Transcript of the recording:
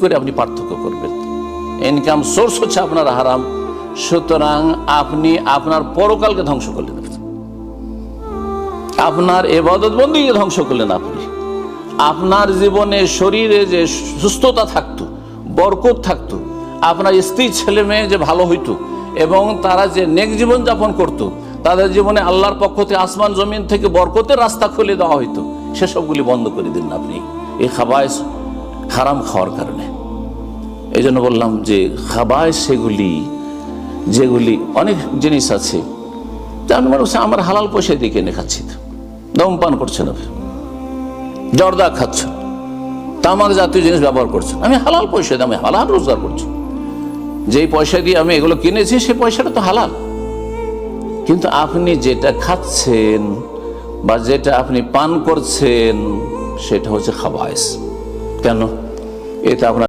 করে আপনি পার্থক্য করবেন। ইনকাম সোর্স হচ্ছে আপনার হারাম, সুতরাং আপনি আপনার পরকালকে ধ্বংস করলেন, আপনার ইবাদত বন্দেগী ধ্বংস করলেন। আপনি আপনার জীবনে শরীরে যে সুস্থতা থাকতো, বরকত থাকতো, আপনার স্ত্রী ছেলে মেয়ে যে ভালো হইতো এবং তারা যে নেক জীবন যাপন করত, তাদের জীবনে আল্লাহর পক্ষ থেকে আসমান জমিন থেকে বরকতের রাস্তা খুলে দেওয়া হইতো, সেসবগুলি বন্ধ করে দিন আপনি এই খাবায়েস হারাম খাওয়ার কারণে। এই জন্য বললাম যে খাবায়েস সেগুলি, যেগুলি অনেক জিনিস আছে আমি মনে করছি আমার হালাল পয়সা দিয়ে কিনে খাচ্ছি, ধূমপান করছেন, জর্দা খাচ্ছেন, তামাক জাতীয় জিনিস ব্যবহার করছেন, আমি হালাল পয়সা দিয়ে আমি হালাল রোজগার করছি, যেই পয়সা দিয়ে আমি এগুলো কিনেছি সেই পয়সাটা তো হালাল। কিন্তু আপনি যেটা খাচ্ছেন বা যেটা আপনি পান করছেন সেটা হচ্ছে খাবায়েস। কেন? এটা আপনার